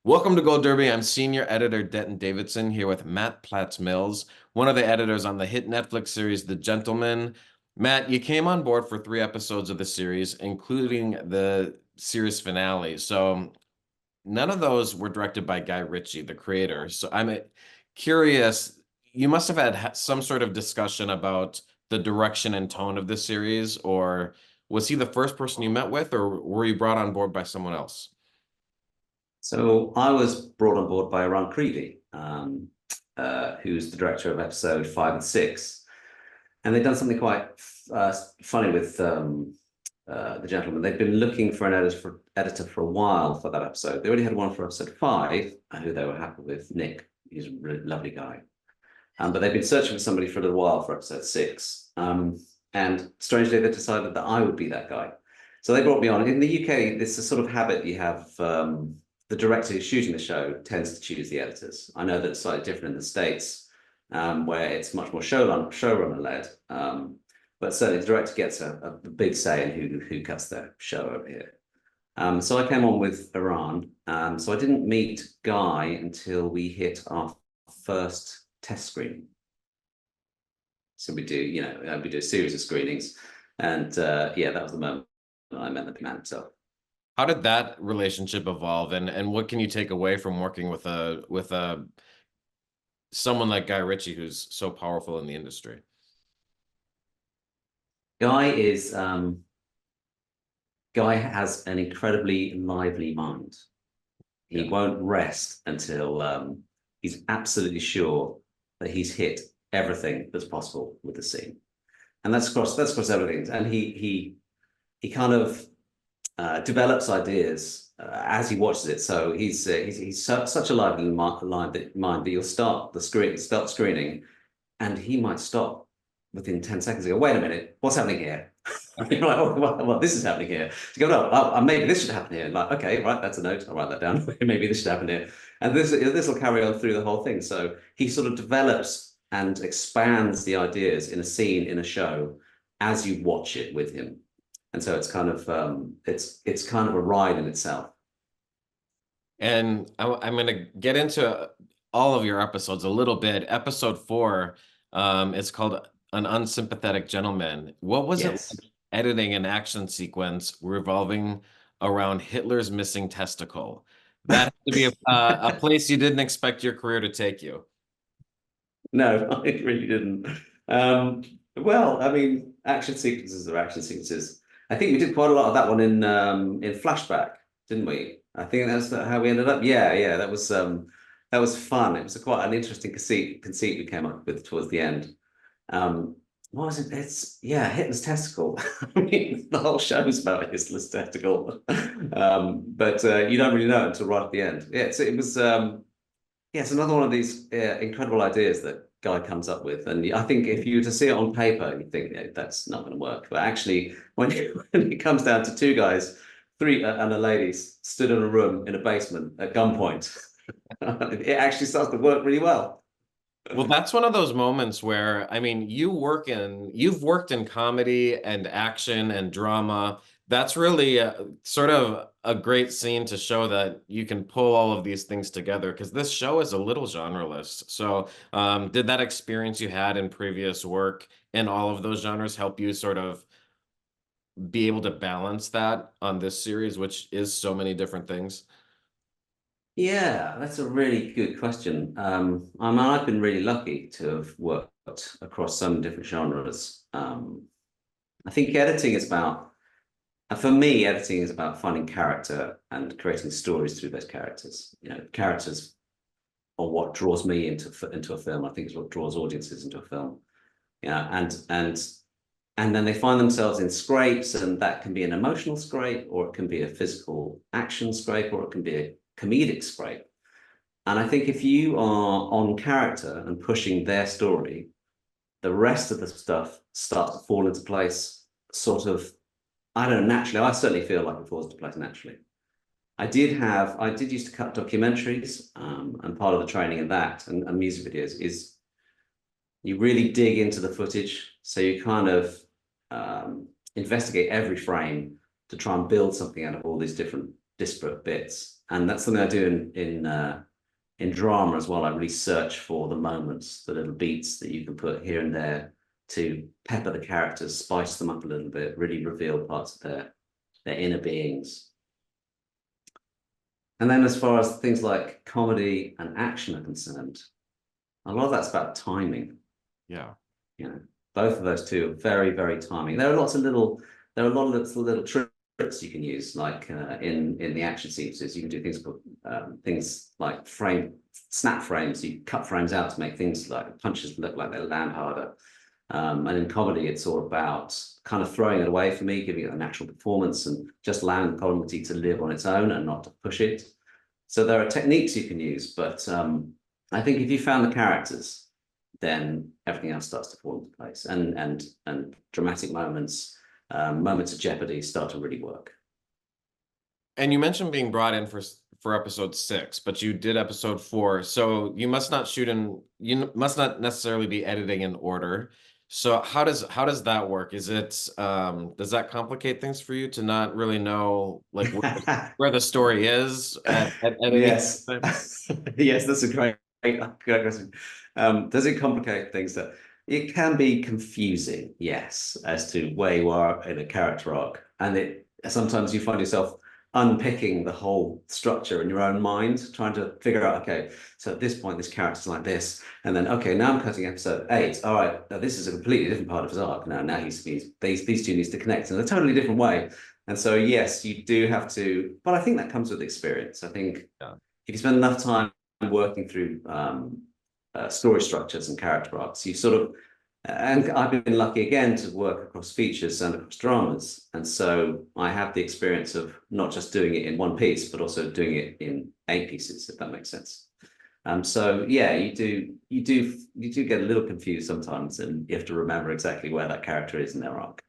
Welcome to Gold Derby. I'm senior editor Denton Davidson here with Matt Platts-Mills, one of the editors on the hit Netflix series The Gentleman. Matt, you came on board for 3 episodes of the series, including the series finale. So none of those were directed by Guy Ritchie, the creator. So I'm curious, you must have had some sort of discussion about the direction and tone of the series, or was he the first person you met with, or were you brought on board by someone else? So I was brought on board by Ron Creevy, who's the director of episode 5 and 6. And they've done something quite funny with The Gentleman. They've been looking for an editor for a while for that episode. They already had one for episode 5, who they were happy with, Nick. He's a really lovely guy. But they've been searching for somebody for a little while for episode 6. And strangely, they decided that I would be that guy. So they brought me on. In the UK, it's a sort of habit you have. The director who's shooting the show tends to choose the editors. I know that it's slightly different in the States, where it's much more showrunner-led. But certainly the director gets a big say in who cuts their show over here. So I came on with Iran. So I didn't meet Guy until we hit our first test screening. So we do a series of screenings. And yeah, that was the moment I met the man himself. How did that relationship evolve, and what can you take away from working with someone like Guy Ritchie, who's so powerful in the industry? Guy has an incredibly lively mind. He won't rest until he's absolutely sure that he's hit everything that's possible with the scene, and that's across everything. And he kind of develops ideas as he watches it. So he's such a lively mind that you'll start screening, and he might stop within 10 seconds and go, wait a minute, what's happening here? You're like, oh, well, this is happening here. To go, no, maybe this should happen here. Like, okay, right, that's a note. I'll write that down. Maybe this should happen here. And this will carry on through the whole thing. So he sort of develops and expands the ideas in a scene, in a show, as you watch it with him. And so it's kind of it's kind of a ride in itself. And I'm going to get into all of your episodes a little bit. Episode 4, it's called An Unsympathetic Gentleman. What was it like editing an action sequence revolving around Hitler's missing testicle? That had to be a place you didn't expect your career to take you. No, I really didn't. Well, I mean, action sequences are action sequences. I think we did quite a lot of that one in flashback, didn't we? I think that's how we ended up. Yeah, that was fun. It was quite an interesting conceit we came up with towards the end. What was it? It's Hitler's testicle. I mean, the whole show is about Hitler's testicle, but you don't really know until right at the end. Yeah, so it was. It's another one of these incredible ideas that Guy comes up with, and I think if you were to see it on paper, you think that's not going to work. But actually, when it comes down to two guys, three and a lady stood in a room in a basement at gunpoint, it actually starts to work really well. Well, that's one of those moments where, I mean, you've worked in comedy and action and drama. That's really sort of a great scene to show that you can pull all of these things together, because this show is a little genreless. So, did that experience you had in previous work in all of those genres help you sort of be able to balance that on this series, which is so many different things? Yeah, that's a really good question. I mean, I've been really lucky to have worked across so many different genres. I think for me, editing is about finding character and creating stories through those characters. You know, characters are what draws me into a film. I think is what draws audiences into a film. Yeah, and then they find themselves in scrapes, and that can be an emotional scrape, or it can be a physical action scrape, or it can be a comedic scrape. And I think if you are on character and pushing their story, the rest of the stuff starts to fall into place sort of, I don't know, naturally. I certainly feel like it falls into place naturally. I did used to cut documentaries, and part of the training in that and music videos is you really dig into the footage. So you kind of investigate every frame to try and build something out of all these different disparate bits. And that's something I do in drama as well. I really search for the moments, the little beats that you can put here and there to pepper the characters, spice them up a little bit, really reveal parts of their inner beings. And then as far as things like comedy and action are concerned, a lot of that's about timing. Yeah. You know, both of those two are very, very timing. There are a lot of little tricks you can use, like in the action sequences. You can do things like snap frames. You cut frames out to make things like punches look like they land harder. And in comedy, it's all about kind of throwing it away for me, giving it a natural performance and just allowing the comedy to live on its own and not to push it. So there are techniques you can use, but I think if you found the characters, then everything else starts to fall into place, and dramatic moments, moments of jeopardy start to really work. And you mentioned being brought in for episode 6, but you did episode 4, so you must not necessarily be editing in order. So how does that work? Is it does that complicate things for you to not really know like where the story is at any Yes. time? Yes, that's a great question. Does it complicate things? That it can be confusing, yes, as to where you are in a character arc, and sometimes you find yourself unpicking the whole structure in your own mind, trying to figure out, okay, so at this point, this character's like this, and then, okay, now I'm cutting episode 8. All right, now this is a completely different part of his arc. Now these two needs to connect in a totally different way. And so, yes, you do have to, but I think that comes with experience. I think if you spend enough time working through story structures and character arcs, you sort of, and I've been lucky again to work across features and across dramas. And so I have the experience of not just doing it in one piece, but also doing it in 8 pieces, if that makes sense. So yeah, you do get a little confused sometimes, and you have to remember exactly where that character is in their arc.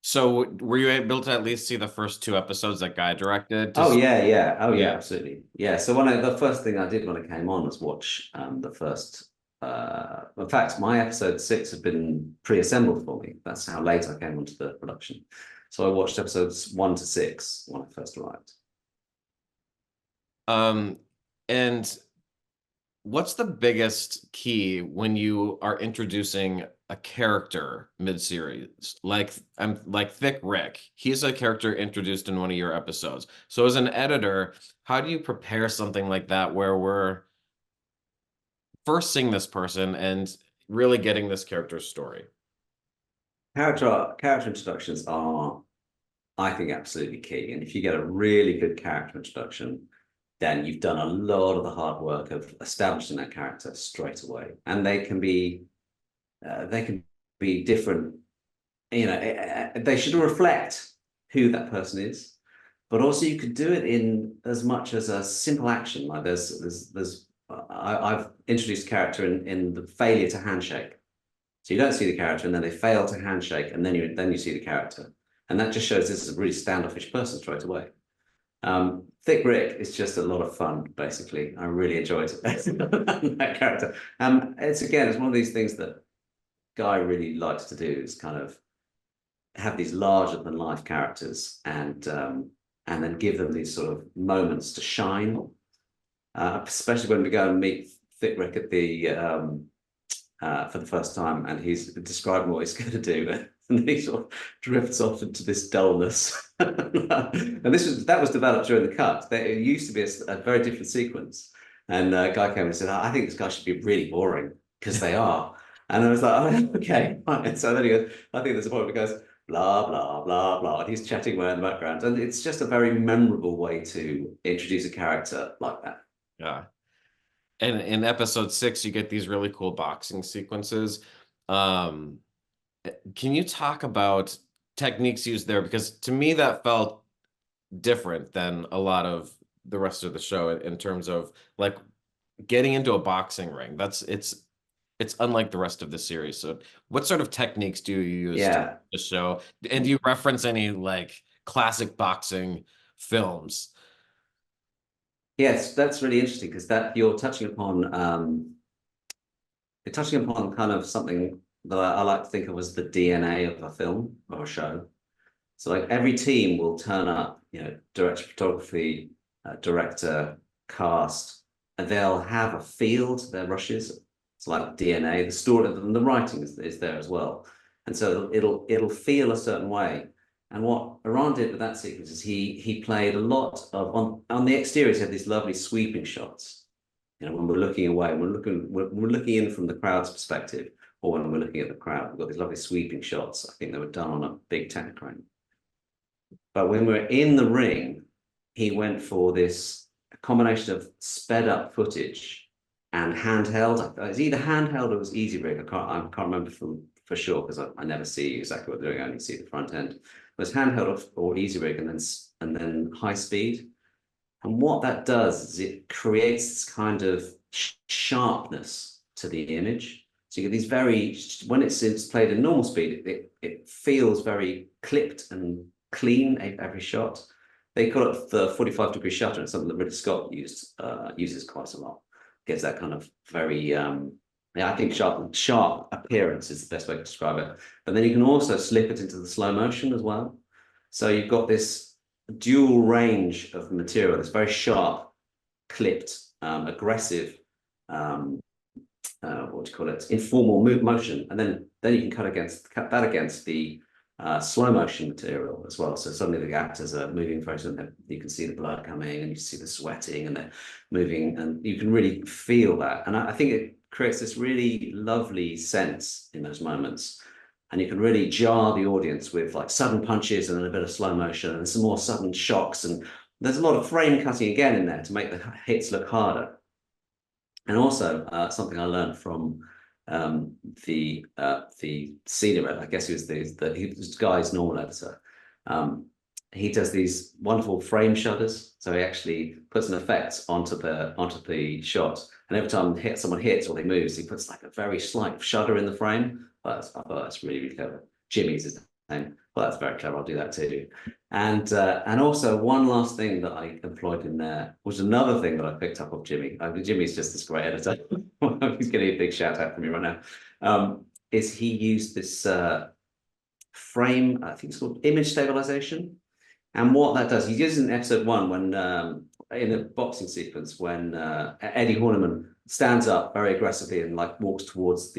So were you able to at least see the first 2 episodes that Guy directed? Oh yeah. Oh yeah, Yeah. absolutely. Yeah. So the first thing I did when I came on was watch the first. In fact, my episode 6 had been pre-assembled for me. That's how late I came onto the production. So I watched episodes 1 to 6 when I first arrived. And what's the biggest key when you are introducing a character mid-series? Like Thick Rick, he's a character introduced in one of your episodes. So as an editor, how do you prepare something like that where we're first seeing this person and really getting this character's story? Character introductions are, I think, absolutely key. And if you get a really good character introduction, then you've done a lot of the hard work of establishing that character straight away. And they can be different. You know, they should reflect who that person is, but also you could do it in as much as a simple action. Like I've introduced a character in the failure to handshake. So you don't see the character, and then they fail to handshake, and then you see the character, and that just shows this is a really standoffish person straight away. Thick Rick is just a lot of fun, basically. I really enjoyed that character. It's one of these things that Guy really likes to do, is kind of have these larger than life characters and then give them these sort of moments to shine. Especially when we go and meet Thick Rick at the for the first time, and he's describing what he's going to do, and then he sort of drifts off into this dullness. And that was developed during the cut. It used to be a very different sequence, and Guy came and said, "I think this guy should be really boring because they are." And I was like, "Oh, okay." And so then he goes, "I think there's a point where he goes blah blah blah blah," and he's chatting away in the background, and it's just a very memorable way to introduce a character like that. Yeah. And in episode 6, you get these really cool boxing sequences. Can you talk about techniques used there? Because to me, that felt different than a lot of the rest of the show in terms of like getting into a boxing ring. It's unlike the rest of the series. So what sort of techniques do you use to the show? And do you reference any like classic boxing films? Yes, that's really interesting, because that you're touching upon kind of something that I like to think of as the DNA of a film or a show. So like every team will turn up, director of photography, director, cast, and they'll have a feel to their rushes. It's like DNA. The story, the writing is there as well, and so it'll feel a certain way. And what Iran did with that sequence is he played a lot of on the exterior. He had these lovely sweeping shots. When we're looking away, we're looking in from the crowd's perspective, or when we're looking at the crowd, we've got these lovely sweeping shots. I think they were done on a big Technicrane. But when we're in the ring, he went for this combination of sped up footage and handheld. It's either handheld or it was easy rig. I can't remember for sure because I never see exactly what they're doing. I only see the front end. It was handheld or easy rig and then high speed. And what that does is it creates this kind of sharpness to the image. So you get these when it's played in normal speed, it feels very clipped and clean every shot. They call it the 45-degree shutter. It's something that Ridley Scott uses quite a lot. Gives that kind of very I think sharp appearance is the best way to describe it. But then you can also slip it into the slow motion as well. So you've got this dual range of material that's very sharp, clipped, aggressive, what do you call it, informal motion, and then you can cut that against the slow motion material as well. So suddenly the actors are moving very slowly. You can see the blood coming, and you see the sweating, and they're moving, and you can really feel that. And I think it creates this really lovely sense in those moments. And you can really jar the audience with like sudden punches and then a bit of slow motion and some more sudden shocks. And there's a lot of frame cutting again in there to make the hits look harder. And also something I learned from the senior editor, I guess he was Guy's normal editor. He does these wonderful frame shutters. So he actually puts an effect onto the shot. And every time someone hits or they moves, he puts like a very slight shudder in the frame. I thought that's really, really clever. Jimmy's his name. Well, that's very clever. I'll do that too. And also one last thing that I employed in there was another thing that I picked up of Jimmy. Jimmy's just this great editor. He's getting a big shout out from me right now. Is he used this frame? I think it's called image stabilization. And what that does, he uses in episode 1 when in a boxing sequence when Eddie Horniman stands up very aggressively and like walks towards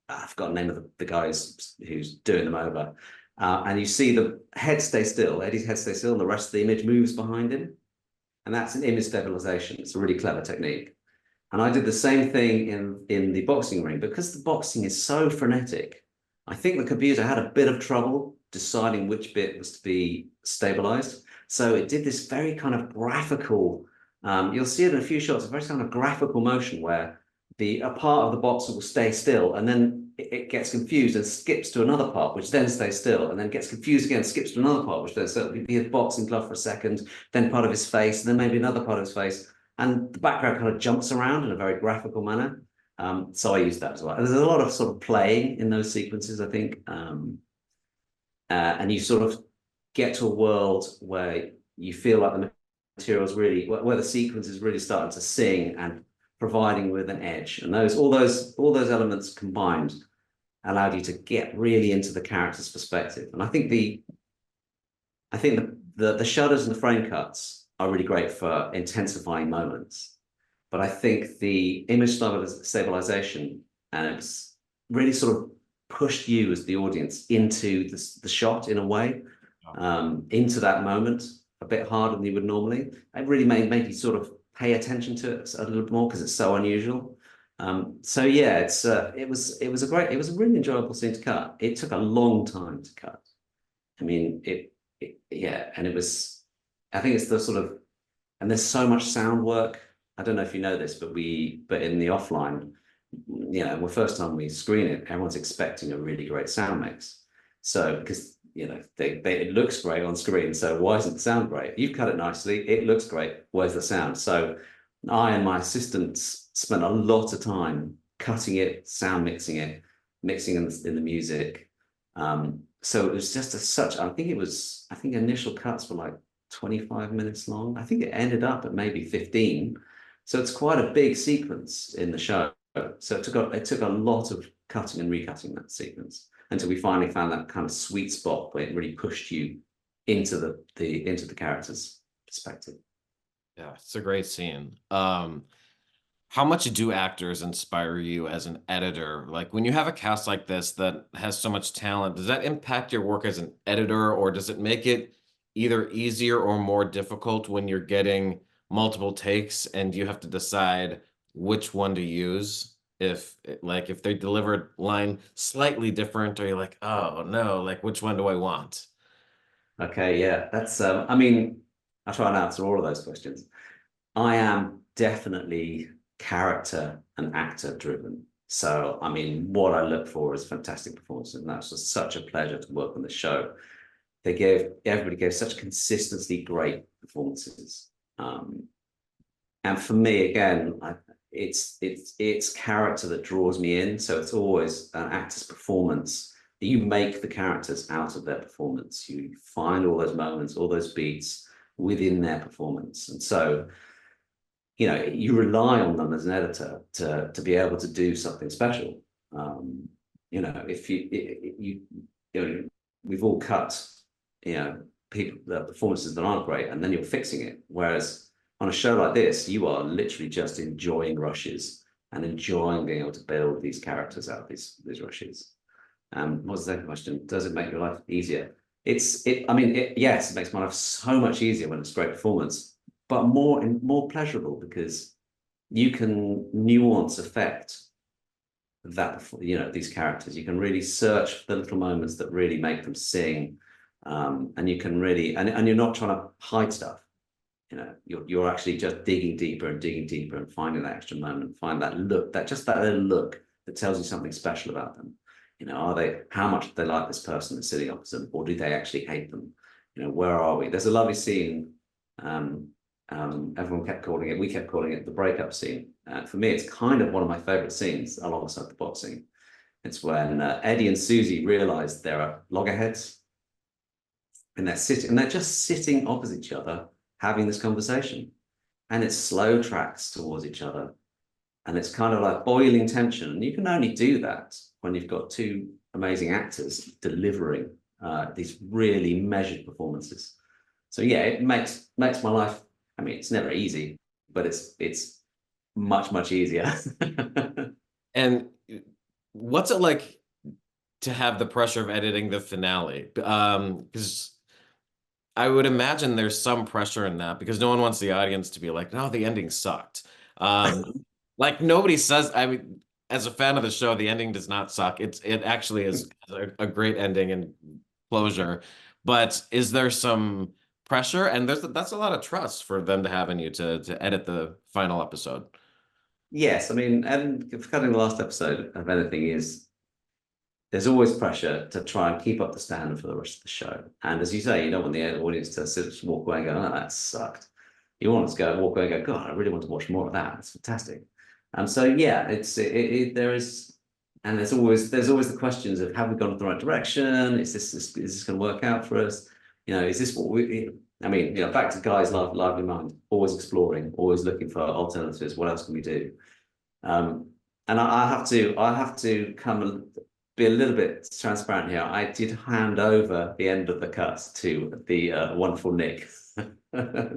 I've forgotten the name of the guys who's doing them over. And you see the head stay still, Eddie's head stays still, and the rest of the image moves behind him. And that's an image stabilization. It's a really clever technique. And I did the same thing in the boxing ring. Because the boxing is so frenetic, I think the computer had a bit of trouble deciding which bit was to be stabilized. So it did this very kind of graphical, you'll see it in a few shots, a very kind of graphical motion where a part of the boxer will stay still and then it gets confused and skips to another part, which then stays still, and then gets confused again, skips to another part, which then so it'll be a boxing glove for a second, then part of his face, and then maybe another part of his face. And the background kind of jumps around in a very graphical manner. So I use that as well. There's a lot of sort of playing in those sequences, I think. And you sort of get to a world where you feel like the material's really, where the sequence is really starting to sing and providing with an edge. And all those elements combined allowed you to get really into the character's perspective. And I think the shutters and the frame cuts are really great for intensifying moments. But I think the image stabilization and it's really sort of pushed you as the audience into the shot in a way, into that moment a bit harder than you would normally. It really made you sort of pay attention to it a little bit more because it's so unusual. So yeah, it was a really enjoyable scene to cut. It took a long time to cut. I mean, and it was, I think it's the sort of, and there's so much sound work. I don't know if you know this, but in the offline, the first time we screen it, everyone's expecting a really great sound mix. So because it looks great on screen, so why isn't the sound great? You've cut it nicely, it looks great. Where's the sound? So I and my assistants spent a lot of time cutting it, sound mixing it, mixing in the music. So it was just I think initial cuts were like 25 minutes long. I think it ended up at maybe 15. So it's quite a big sequence in the show. So it took a lot of cutting and recutting that sequence. until we finally found that kind of sweet spot where it really pushed you into the character's perspective. Yeah, it's a great scene. How much do actors inspire you as an editor? Like when you have a cast like this that has so much talent, does that impact your work as an editor, or does it make it either easier or more difficult when you're getting multiple takes and you have to decide which one to use? If they delivered line slightly different, or you're like, oh no, like which one do I want? Okay, yeah, that's I mean, I try and answer all of those questions. I am definitely character and actor driven. So, I mean, what I look for is fantastic performances, and that's just such a pleasure to work on the show. Everybody gave such consistently great performances. And for me, again, it's character that draws me in. So it's always an actor's performance. You make the characters out of their performance. You find all those moments, all those beats within their performance. And so, you rely on them as an editor to be able to do something special. If we've all cut, people the performances that aren't great, and then you're fixing it. Whereas on a show like this, you are literally just enjoying rushes and enjoying being able to build these characters out of these rushes. What's the second question? Does it make your life easier? Yes, it makes my life so much easier when it's a great performance, but more pleasurable because you can nuance affect that, these characters. You can really search for the little moments that really make them sing. And you can really, and you're not trying to hide stuff. You're actually just digging deeper and finding that extra moment, find that look, that little look that tells you something special about them. How much do they like this person that's sitting opposite them, or do they actually hate them? Where are we? There's a lovely scene. We kept calling it the breakup scene. For me, it's kind of one of my favorite scenes alongside the boxing. It's when Eddie and Susie realize there are loggerheads, and they're just sitting opposite each other having this conversation, and it's slow tracks towards each other, and it's kind of like boiling tension, and you can only do that when you've got two amazing actors delivering these really measured performances. So yeah, it makes my life, I mean, it's never easy, but it's much easier. And what's it like to have the pressure of editing the finale? Because I would imagine there's some pressure in that because no one wants the audience to be like, no, the ending sucked. Um, like nobody says, I mean, as a fan of the show, the ending does not suck. It actually is a great ending and closure. But is there some pressure? And that's a lot of trust for them to have in you to edit the final episode. Yes, I mean, and cutting the last episode of anything is, there's always pressure to try and keep up the standard for the rest of the show. And as you say, you don't want the audience to just walk away and go, oh, that sucked. You want us to walk away and go, God, I really want to watch more of that. It's fantastic. And so, yeah, there is, and there's always the questions of, have we gone in the right direction? Is this going to work out for us? Is this what I mean, back to Guy's lively mind, always exploring, always looking for alternatives. What else can we do? And I have to come be a little bit transparent here. I did hand over the end of the cut to the wonderful Nick.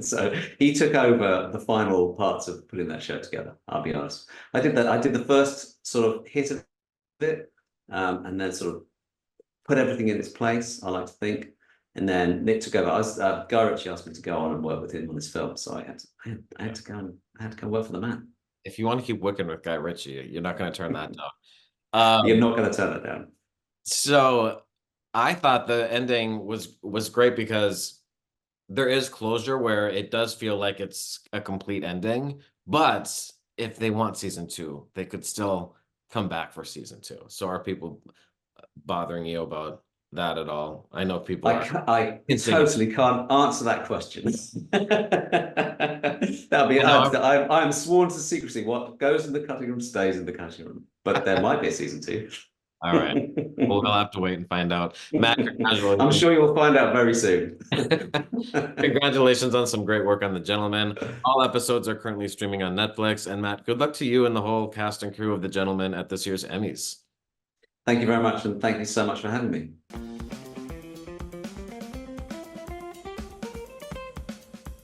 So he took over the final parts of putting that show together. I'll be honest. I did the first sort of hit of it, and then sort of put everything in its place, I like to think. And then Nick took over. Guy Ritchie asked me to go on and work with him on this film, so I had to go work for the man. If you want to keep working with Guy Ritchie, you're not going to turn that down. You're not going to turn it down. So I thought the ending was great because there is closure where it does feel like it's a complete ending. But if they want season 2, they could still come back for season 2. So are people bothering you about that at all? I know people are. I totally can't answer that question. That'll be I'm sworn to secrecy. What goes in the cutting room stays in the cutting room. But there might be a season 2. All right. Well, we'll have to wait and find out. Matt, congratulations. I'm sure you'll find out very soon. Congratulations on some great work on The Gentleman. All episodes are currently streaming on Netflix. And Matt, good luck to you and the whole cast and crew of The Gentleman at this year's Emmys. Thank you very much, and thank you so much for having me.